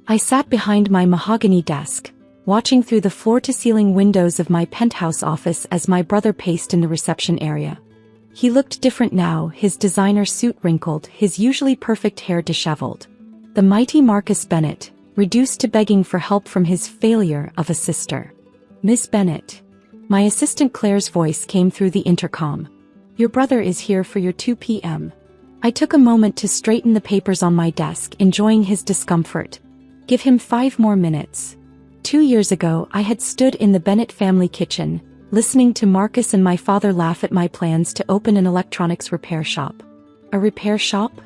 I sat behind my mahogany desk, watching through the floor-to-ceiling windows of my penthouse office as my brother paced in the reception area. He looked different now, his designer suit wrinkled, his usually perfect hair disheveled. The mighty Marcus Bennett, reduced to begging for help from his failure of a sister. "Miss Bennett." My assistant Claire's voice came through the intercom. "Your brother is here for your 2 p.m. I took a moment to straighten the papers on my desk, enjoying his discomfort. Give him 5 more minutes. 2 years ago, I had stood in the Bennett family kitchen, listening to Marcus and my father laugh at my plans to open an electronics repair shop. A repair shop?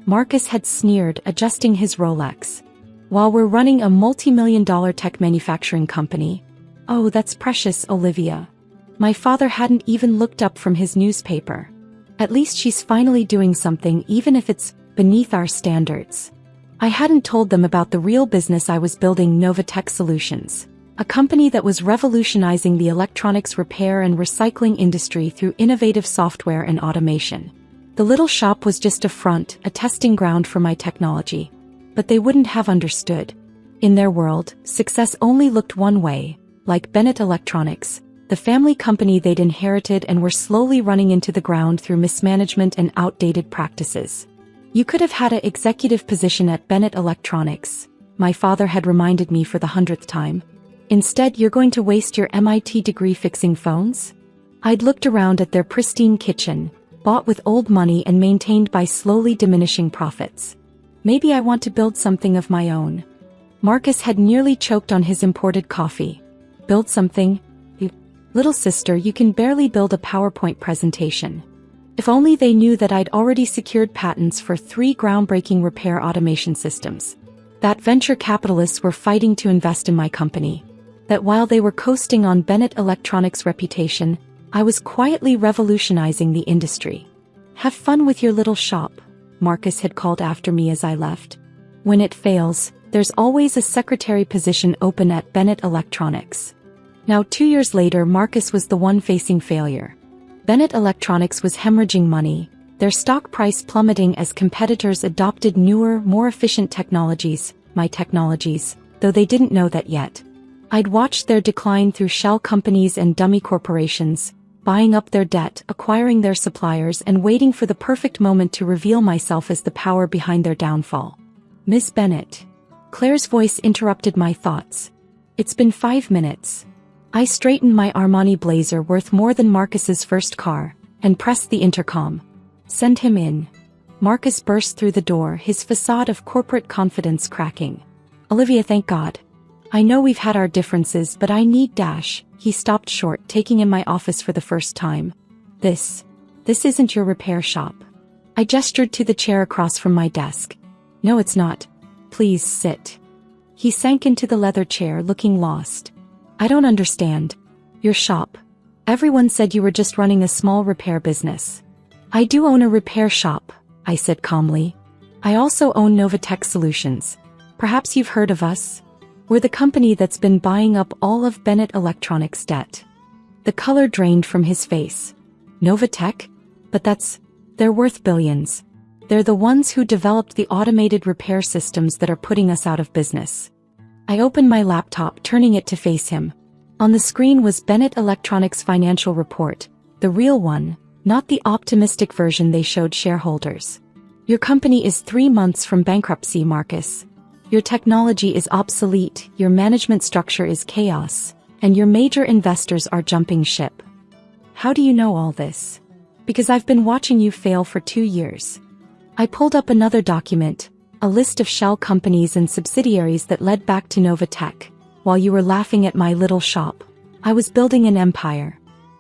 Marcus had sneered, adjusting his Rolex. While we're running a multi-million-dollar tech manufacturing company. Oh, that's precious, Olivia. My father hadn't even looked up from his newspaper. At least she's finally doing something, even if it's beneath our standards. I hadn't told them about the real business I was building, Novatech Solutions, a company that was revolutionizing the electronics repair and recycling industry through innovative software and automation. The little shop was just a front, a testing ground for my technology. But they wouldn't have understood. In their world, success only looked one way, like Bennett Electronics, the family company they'd inherited and were slowly running into the ground through mismanagement and outdated practices. You could have had an executive position at Bennett Electronics, my father had reminded me for the 100th time. Instead, you're going to waste your MIT degree fixing phones? I'd looked around at their pristine kitchen, bought with old money and maintained by slowly diminishing profits. Maybe I want to build something of my own. Marcus had nearly choked on his imported coffee. Build something? Little sister, you can barely build a PowerPoint presentation. If only they knew that I'd already secured patents for 3 groundbreaking repair automation systems. That venture capitalists were fighting to invest in my company. That while they were coasting on Bennett Electronics' reputation, I was quietly revolutionizing the industry. Have fun with your little shop, Marcus had called after me as I left. When it fails, there's always a secretary position open at Bennett Electronics. Now 2 years later, Marcus was the one facing failure. Bennett Electronics was hemorrhaging money, their stock price plummeting as competitors adopted newer, more efficient technologies, my technologies, though they didn't know that yet. I'd watched their decline through shell companies and dummy corporations, buying up their debt, acquiring their suppliers, and waiting for the perfect moment to reveal myself as the power behind their downfall. "Miss Bennett." Claire's voice interrupted my thoughts. "It's been 5 minutes." I straightened my Armani blazer worth more than Marcus's first car, and pressed the intercom. "Send him in." Marcus burst through the door, his facade of corporate confidence cracking. "Olivia, thank God. I know we've had our differences, but I need dash." He stopped short, taking in my office for the first time. This isn't your repair shop." I gestured to the chair across from my desk. "No, it's not. Please sit." He sank into the leather chair, looking lost. "I don't understand. Your shop. Everyone said you were just running a small repair business." "I do own a repair shop," I said calmly. "I also own Novatech Solutions. Perhaps you've heard of us? We're the company that's been buying up all of Bennett Electronics' debt." The color drained from his face. "Novatech? But they're worth billions. They're the ones who developed the automated repair systems that are putting us out of business." I opened my laptop, turning it to face him. On the screen was Bennett Electronics' financial report, the real one, not the optimistic version they showed shareholders. "Your company is 3 months from bankruptcy, Marcus. Your technology is obsolete, your management structure is chaos, and your major investors are jumping ship." "How do you know all this?" "Because I've been watching you fail for 2 years." I pulled up another document, a list of shell companies and subsidiaries that led back to Novatech. "While you were laughing at my little shop, I was building an empire.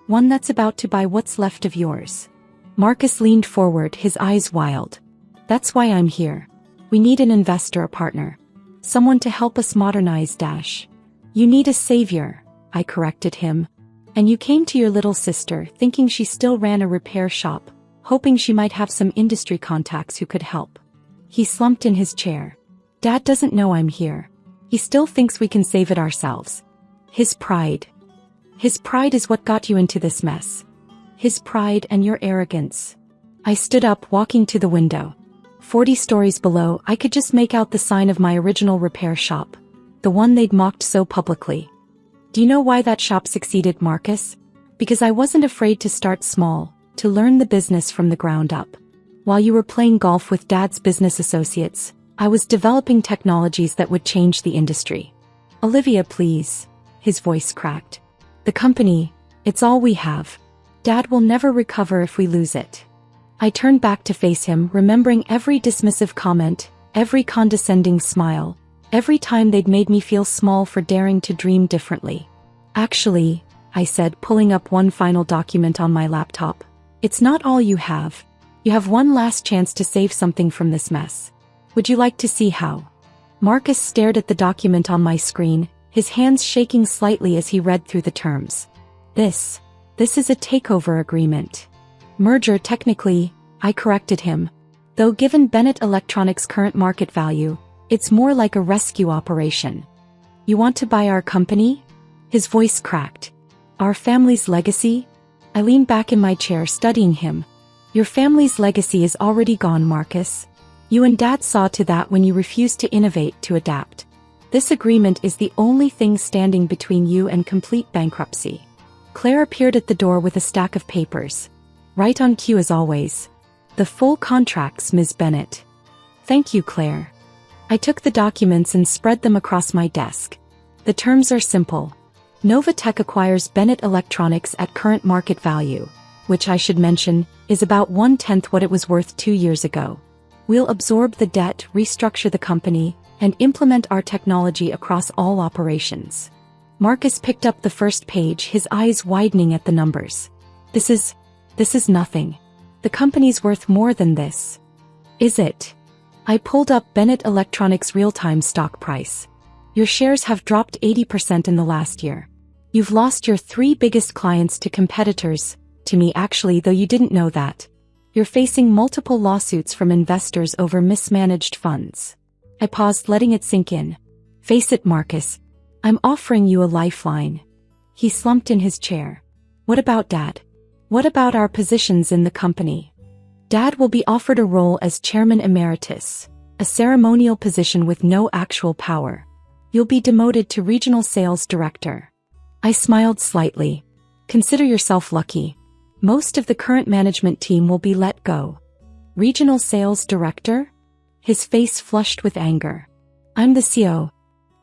One that's about to buy what's left of yours." Marcus leaned forward, his eyes wild. "That's why I'm here. We need an investor, a partner. Someone to help us modernize Dash." "You need a savior," I corrected him. "And you came to your little sister, thinking she still ran a repair shop, hoping she might have some industry contacts who could help." He slumped in his chair. "Dad doesn't know I'm here. He still thinks we can save it ourselves. His pride. His pride is what got you into this mess. His pride and your arrogance." I stood up, walking to the window. 40 stories below, I could just make out the sign of my original repair shop. The one they'd mocked so publicly. Do you know why that shop succeeded, Marcus? Because I wasn't afraid to start small, to learn the business from the ground up. While you were playing golf with Dad's business associates, I was developing technologies that would change the industry. Olivia, please. His voice cracked. The company, it's all we have. Dad will never recover if we lose it. I turned back to face him, remembering every dismissive comment, every condescending smile, every time they'd made me feel small for daring to dream differently. Actually, I said, pulling up one final document on my laptop, it's not all you have. You have one last chance to save something from this mess. Would you like to see how? Marcus stared at the document on my screen, his hands shaking slightly as he read through the terms. This is a takeover agreement. Merger technically, I corrected him. Though given Bennett Electronics' current market value, it's more like a rescue operation. You want to buy our company? His voice cracked. Our family's legacy? I leaned back in my chair studying him. Your family's legacy is already gone, Marcus. You and Dad saw to that when you refused to innovate, to adapt. This agreement is the only thing standing between you and complete bankruptcy. Claire appeared at the door with a stack of papers. Right on cue as always. The full contracts, Ms. Bennett. Thank you, Claire. I took the documents and spread them across my desk. The terms are simple. Novatech acquires Bennett Electronics at current market value, which I should mention, is about 1/10 what it was worth 2 years ago. We'll absorb the debt, restructure the company, and implement our technology across all operations. Marcus picked up the first page, his eyes widening at the numbers. This is nothing. The company's worth more than this. Is it? I pulled up Bennett Electronics' real-time stock price. Your shares have dropped 80% in the last year. You've lost your 3 biggest clients to competitors, to me actually, though you didn't know that. You're facing multiple lawsuits from investors over mismanaged funds. I paused, letting it sink in. Face it, Marcus. I'm offering you a lifeline. He slumped in his chair. What about Dad? What about our positions in the company? Dad will be offered a role as chairman emeritus, a ceremonial position with no actual power. You'll be demoted to regional sales director. I smiled slightly. Consider yourself lucky. Most of the current management team will be let go. Regional sales director? His face flushed with anger. I'm the CEO.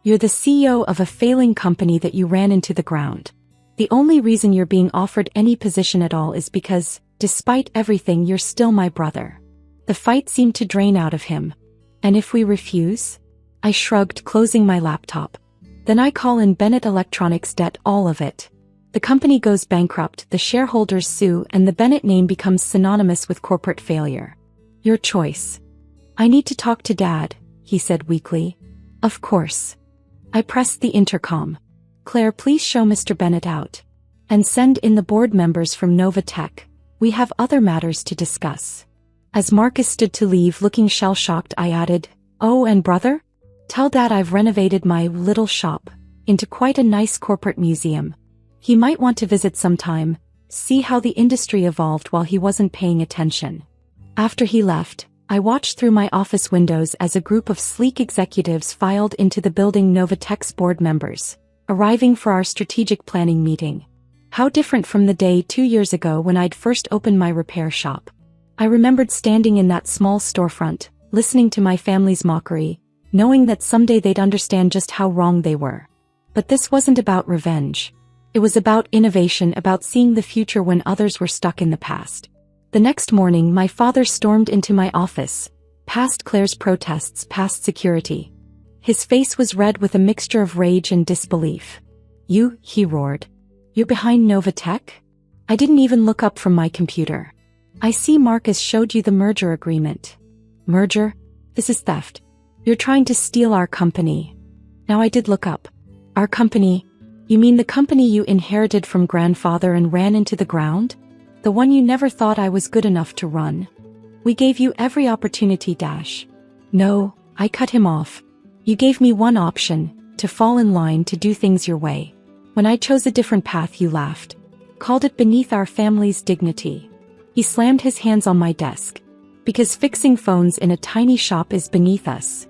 You're the CEO of a failing company that you ran into the ground. The only reason you're being offered any position at all is because, despite everything, you're still my brother. The fight seemed to drain out of him. And if we refuse? I shrugged, closing my laptop. Then I call in Bennett Electronics' debt, all of it. The company goes bankrupt, the shareholders sue, and the Bennett name becomes synonymous with corporate failure. Your choice. I need to talk to Dad, he said weakly. Of course. I pressed the intercom. Claire, please show Mr. Bennett out. And send in the board members from Novatech. We have other matters to discuss. As Marcus stood to leave, looking shell-shocked, I added, Oh, and brother? Tell Dad I've renovated my little shop into quite a nice corporate museum. He might want to visit sometime, see how the industry evolved while he wasn't paying attention. After he left, I watched through my office windows as a group of sleek executives filed into the building, Novatech's board members, arriving for our strategic planning meeting. How different from the day 2 years ago when I'd first opened my repair shop. I remembered standing in that small storefront, listening to my family's mockery, knowing that someday they'd understand just how wrong they were. But this wasn't about revenge. It was about innovation, about seeing the future when others were stuck in the past. The next morning, my father stormed into my office, past Claire's protests, past security. His face was red with a mixture of rage and disbelief. You, he roared. You're behind Novatech? I didn't even look up from my computer. I see Marcus showed you the merger agreement. Merger? This is theft. You're trying to steal our company. Now I did look up. Our company? You mean the company you inherited from grandfather and ran into the ground? The one you never thought I was good enough to run? We gave you every opportunity, Dash. No, I cut him off. You gave me one option, to fall in line, to do things your way. When I chose a different path, you laughed. Called it beneath our family's dignity. He slammed his hands on my desk. Because fixing phones in a tiny shop is beneath us.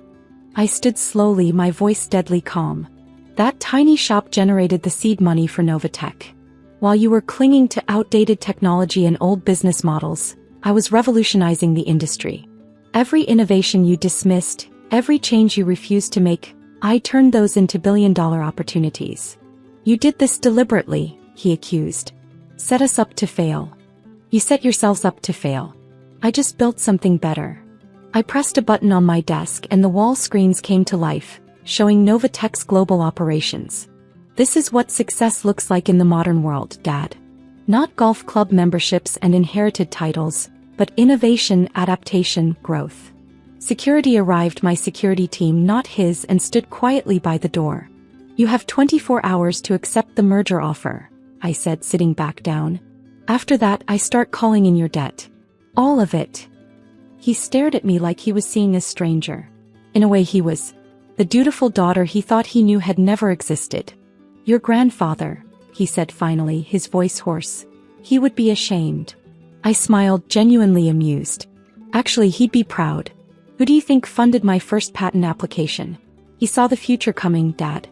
I stood slowly, my voice deadly calm. That tiny shop generated the seed money for Novatech. While you were clinging to outdated technology and old business models, I was revolutionizing the industry. Every innovation you dismissed, every change you refused to make, I turned those into billion-dollar opportunities. You did this deliberately, he accused. Set us up to fail. You set yourselves up to fail. I just built something better. I pressed a button on my desk and the wall screens came to life, showing Novatech's global operations. This is what success looks like in the modern world, Dad. Not golf club memberships and inherited titles, but innovation, adaptation, growth. Security arrived, my security team, not his, and stood quietly by the door. You have 24 hours to accept the merger offer, I said, sitting back down. After that, I start calling in your debt. All of it. He stared at me like he was seeing a stranger. In a way, he was. The dutiful daughter he thought he knew had never existed. Your grandfather, he said finally, his voice hoarse. He would be ashamed. I smiled, genuinely amused. Actually, he'd be proud. Who do you think funded my first patent application? He saw the future coming, Dad.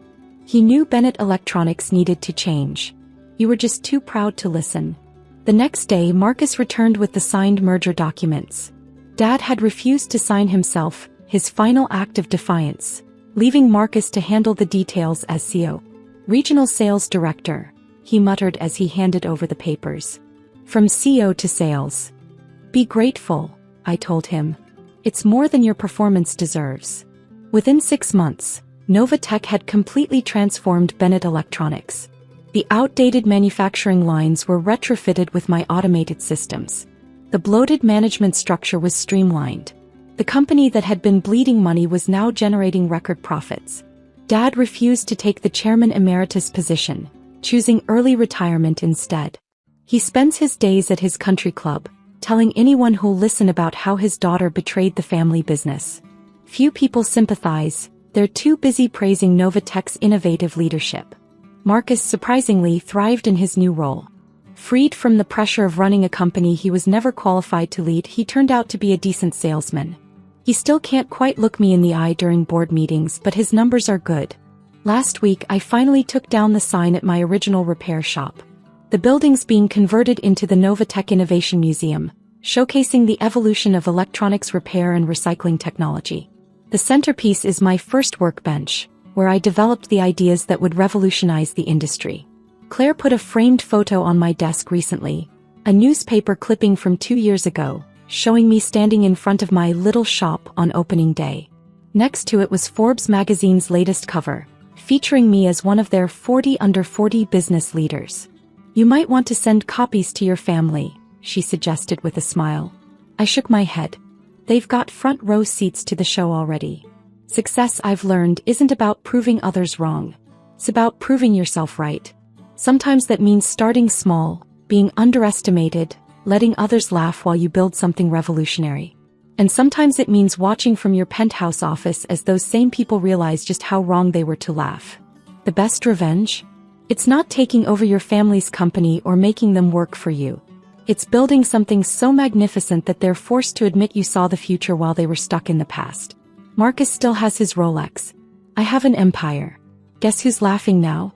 He knew Bennett Electronics needed to change. You were just too proud to listen. The next day, Marcus returned with the signed merger documents. Dad had refused to sign himself, his final act of defiance, leaving Marcus to handle the details as CEO. Regional Sales Director, he muttered as he handed over the papers. From CEO to sales. Be grateful, I told him. It's more than your performance deserves. Within 6 months, Novatech had completely transformed Bennett Electronics. The outdated manufacturing lines were retrofitted with my automated systems. The bloated management structure was streamlined. The company that had been bleeding money was now generating record profits. Dad refused to take the chairman emeritus position, choosing early retirement instead. He spends his days at his country club, telling anyone who'll listen about how his daughter betrayed the family business. Few people sympathize, they're too busy praising Novatech's innovative leadership. Marcus surprisingly thrived in his new role. Freed from the pressure of running a company he was never qualified to lead, he turned out to be a decent salesman. He still can't quite look me in the eye during board meetings, but his numbers are good. Last week I finally took down the sign at my original repair shop. The building's being converted into the Novatech Innovation Museum, showcasing the evolution of electronics repair and recycling technology. The centerpiece is my first workbench, where I developed the ideas that would revolutionize the industry. Claire put a framed photo on my desk recently, a newspaper clipping from 2 years ago, showing me standing in front of my little shop on opening day. Next to it was Forbes magazine's latest cover, featuring me as one of their 40 under 40 business leaders. You might want to send copies to your family, she suggested with a smile. I shook my head. They've got front row seats to the show already. Success, I've learned, isn't about proving others wrong. It's about proving yourself right. Sometimes that means starting small, being underestimated, letting others laugh while you build something revolutionary. And sometimes it means watching from your penthouse office as those same people realize just how wrong they were to laugh. The best revenge? It's not taking over your family's company or making them work for you. It's building something so magnificent that they're forced to admit you saw the future while they were stuck in the past. Marcus still has his Rolex. I have an empire. Guess who's laughing now?